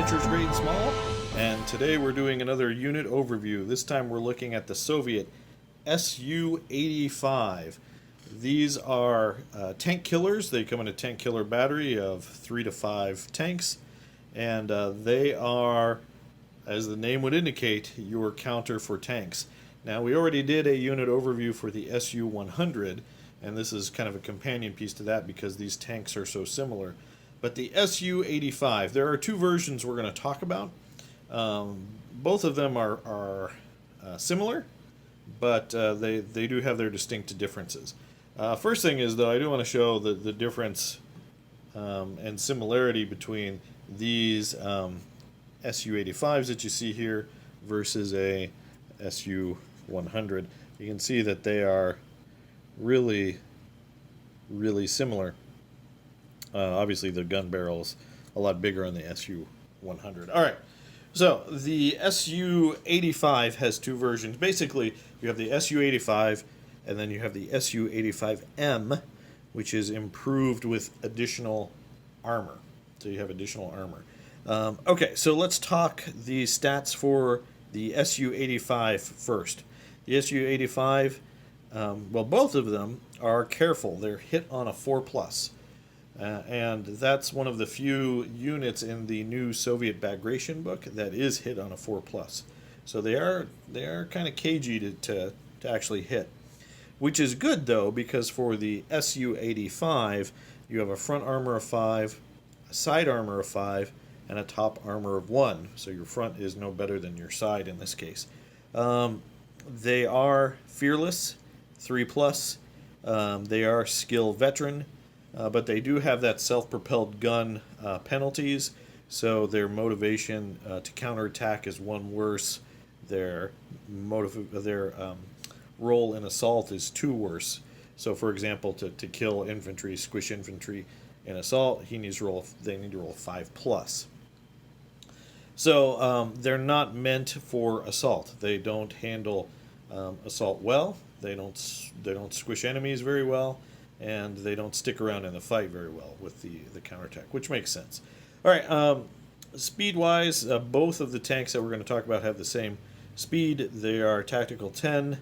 Archers Great and Small, and today we're doing another unit overview. This time we're looking at the Soviet SU-85. These are tank killers. They come in a tank killer battery of 3 to 5 tanks, and they are, as the name would indicate, your counter for tanks. Now, we already did a unit overview for the SU-100, and this is kind of a companion piece to that because these tanks are so similar. But the SU-85, there are two versions we're going to talk about. Both of them are similar, but they do have their distinct differences. First thing is, though, I do want to show the difference and similarity between these SU-85s that you see here versus a SU-100. You can see that they are really similar. Obviously, the gun barrel's a lot bigger on the SU-100. All right, so the SU-85 has two versions. Basically, you have the SU-85, and then you have the SU-85M, which is improved with additional armor. So you have additional armor. Okay, so let's talk the stats for the SU-85 first. The SU-85, well, both of them are careful. They're hit on a 4+. And that's one of the few units in the new Soviet Bagration book that is hit on a 4+. So they are kind of cagey to actually hit. Which is good, though, because for the SU-85, you have a front armor of 5, a side armor of 5, and a top armor of 1. So your front is no better than your side in this case. They are fearless, 3+. They are skill veteran. But they do have that self-propelled gun penalties, so their motivation to counterattack is 1 worse. Their role in assault is 2 worse. So, for example, to kill infantry, squish infantry in assault, they need to roll 5+. So they're not meant for assault. They don't handle assault well. They don't squish enemies very well. And they don't stick around in the fight very well with the counterattack, which makes sense. All right, speed-wise, both of the tanks that we're going to talk about have the same speed. They are tactical 10,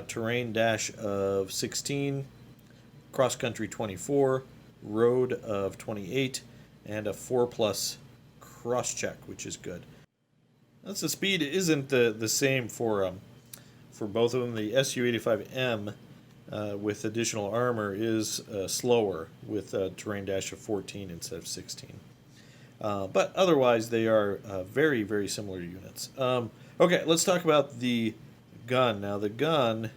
terrain dash of 16, cross-country 24, road of 28, and a 4+ cross-check, which is good. That's the speed isn't the same for both of them. The SU-85M with additional armor is slower with a terrain dash of 14 instead of 16. But otherwise, they are very similar units. Okay, let's talk about the gun. Now, the gun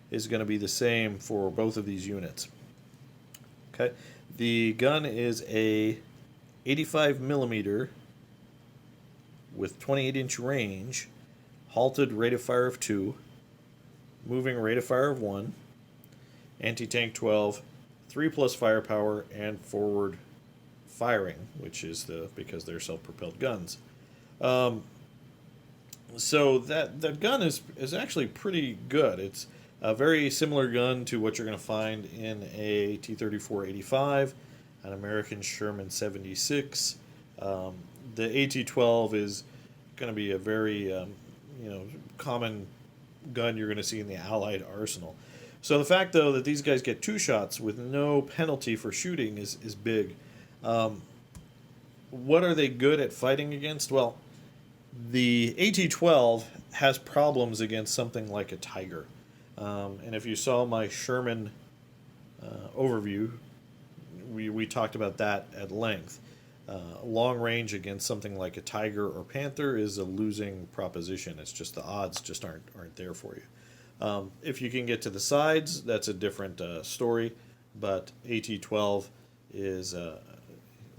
is going to be the same for both of these units. Okay, the gun is a 85mm with 28-inch range, halted rate of fire of 2, moving rate of fire of 1, anti-tank 12, 3+ firepower, and forward firing, which is because they're self-propelled guns. So the gun is actually pretty good. It's a very similar gun to what you're going to find in a T-34-85, an American Sherman 76. The AT-12 is going to be a very common gun you're going to see in the Allied arsenal. So the fact, though, that these guys get 2 shots with no penalty for shooting is big. What are they good at fighting against? Well, the AT-12 has problems against something like a Tiger. And if you saw my Sherman overview, we talked about that at length. Long range against something like a Tiger or Panther is a losing proposition. It's just the odds just aren't there for you. If you can get to the sides, that's a different story. But AT-12 is,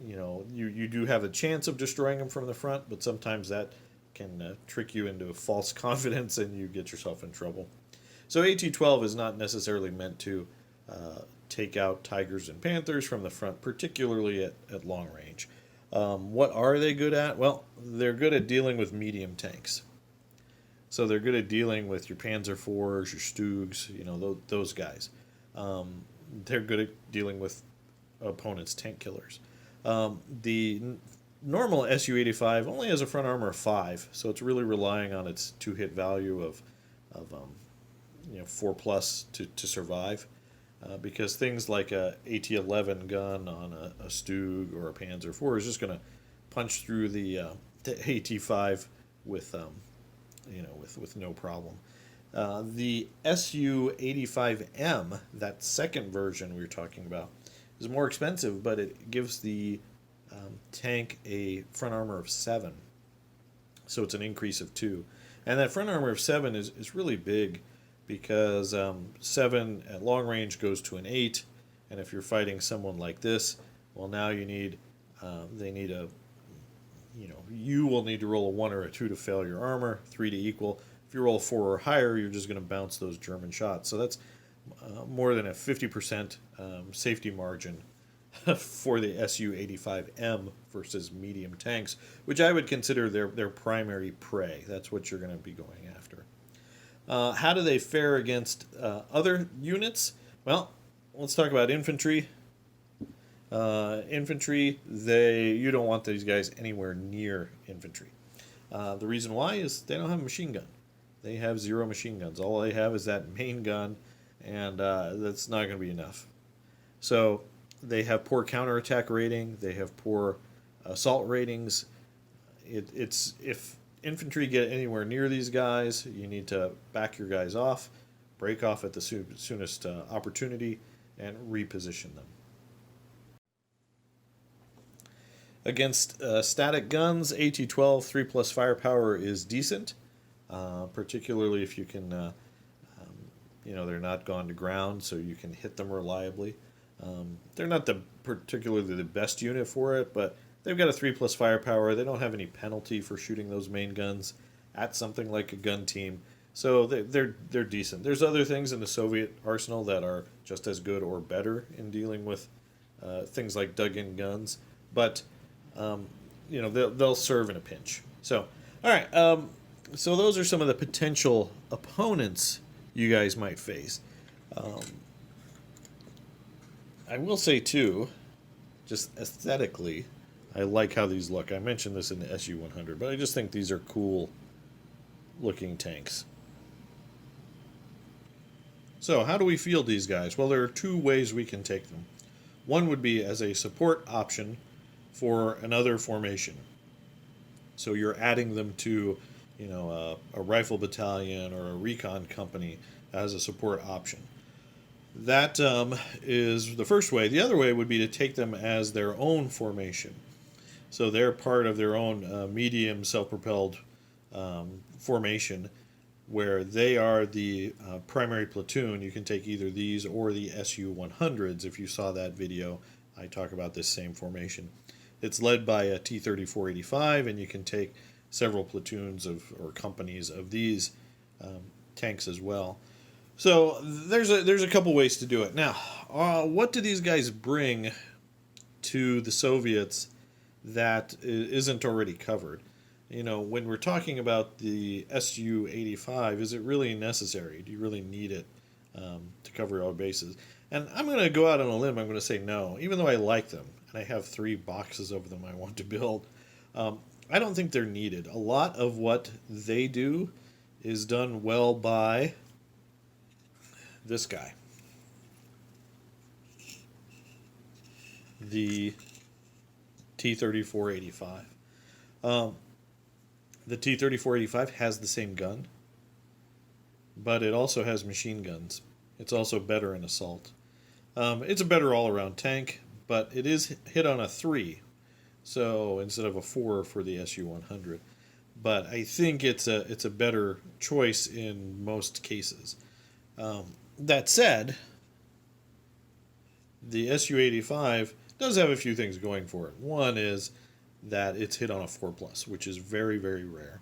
you do have a chance of destroying them from the front, but sometimes that can trick you into a false confidence and you get yourself in trouble. So AT-12 is not necessarily meant to take out Tigers and Panthers from the front, particularly at long range. What are they good at? Well, they're good at dealing with medium tanks. So they're good at dealing with your Panzer IVs, your Stugs, those guys. They're good at dealing with opponents' tank killers. The normal SU-85 only has a front armor of 5, so it's really relying on its 2-hit value of 4 plus to survive. Because things like a AT-11 gun on a Stug or a Panzer IV is just going to punch through the AT-5 with with no problem. The SU-85M, that second version we were talking about, is more expensive, but it gives the tank a front armor of 7, so it's an increase of 2. And that front armor of 7 is really big, because 7 at long range goes to an 8, and if you're fighting someone like this, well, now you need you will need to roll a 1 or a 2 to fail your armor, 3 to equal. If you roll a 4 or higher, you're just going to bounce those German shots. So that's more than a 50% safety margin for the SU-85M versus medium tanks, which I would consider their primary prey. That's what you're going to be going after. How do they fare against other units? Well, let's talk about infantry. Infantry, you don't want these guys anywhere near infantry. The reason why is they don't have a machine gun. They have 0 machine guns. All they have is that main gun, and that's not going to be enough. So they have poor counterattack rating. They have poor assault ratings. If infantry get anywhere near these guys, you need to back your guys off, break off at the soonest opportunity, and reposition them. Against static guns, AT-12 3+ firepower is decent, particularly if you can, they're not gone to ground, so you can hit them reliably. They're not particularly the best unit for it, but they've got a 3+ firepower. They don't have any penalty for shooting those main guns at something like a gun team, so they're decent. There's other things in the Soviet arsenal that are just as good or better in dealing with things like dug-in guns, but they'll serve in a pinch. So, all right. So those are some of the potential opponents you guys might face. I will say too, just aesthetically, I like how these look. I mentioned this in the SU-100, but I just think these are cool looking tanks. So how do we field these guys? Well, there are 2 ways we can take them. One would be as a support option for another formation. So you're adding them to, a rifle battalion or a recon company as a support option. That is the first way. The other way would be to take them as their own formation. So they're part of their own medium self-propelled formation, where they are the primary platoon. You can take either these or the SU-100s. If you saw that video, I talk about this same formation. It's led by a T-34-85, and you can take several platoons or companies of these tanks as well. So there's a couple ways to do it. Now, what do these guys bring to the Soviets that isn't already covered? When we're talking about the SU-85, is it really necessary? Do you really need it to cover all bases? And I'm going to go out on a limb. I'm going to say no, even though I like them. And I have 3 boxes of them I want to build. I don't think they're needed. A lot of what they do is done well by this guy. The T-34-85. The T-34-85 has the same gun, but it also has machine guns. It's also better in assault. It's a better all-around tank, but it is hit on a 3, so instead of a 4 for the SU-100. But I think it's a better choice in most cases. That said, the SU-85 does have a few things going for it. One is that it's hit on a 4+, which is very, very rare.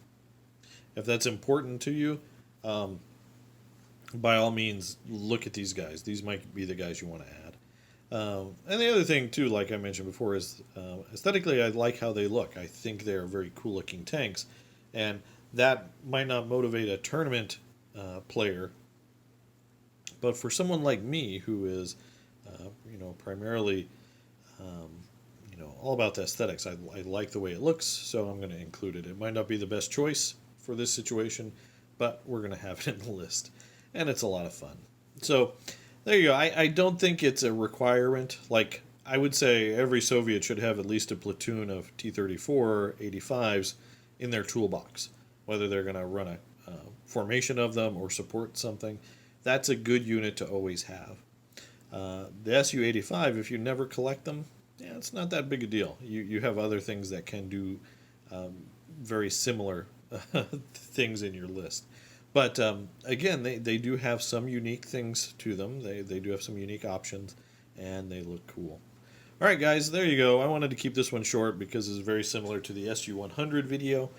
If that's important to you, by all means, look at these guys. These might be the guys you want to add. And the other thing, too, like I mentioned before, is aesthetically, I like how they look. I think they're very cool-looking tanks, and that might not motivate a tournament player, but for someone like me, who is, primarily, all about the aesthetics. I like the way it looks, so I'm going to include it. It might not be the best choice for this situation, but we're going to have it in the list. And it's a lot of fun. So there you go. I don't think it's a requirement. Like, I would say every Soviet should have at least a platoon of T-34 85s in their toolbox, whether they're going to run a formation of them or support something. That's a good unit to always have. The SU-85, if you never collect them, yeah, it's not that big a deal. You have other things that can do very similar things in your list. But again, they do have some unique things to them. They do have some unique options, and they look cool. All right, guys, there you go. I wanted to keep this one short because it's very similar to the SU-100 video.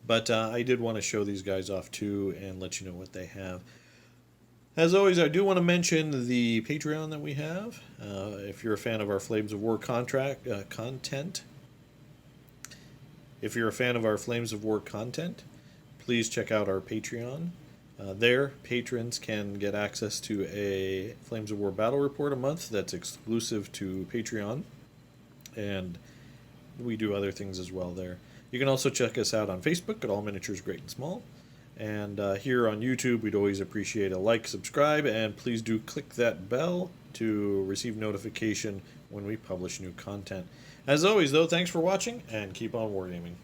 But I did want to show these guys off too and let you know what they have. As always, I do want to mention the Patreon that we have. If you're a fan of our Flames of War content, please check out our Patreon. There, patrons can get access to a Flames of War battle report a month that's exclusive to Patreon. And we do other things as well there. You can also check us out on Facebook at All Miniatures Great and Small. And here on YouTube, we'd always appreciate a like, subscribe, and please do click that bell to receive notification when we publish new content. As always, though, thanks for watching, and keep on wargaming.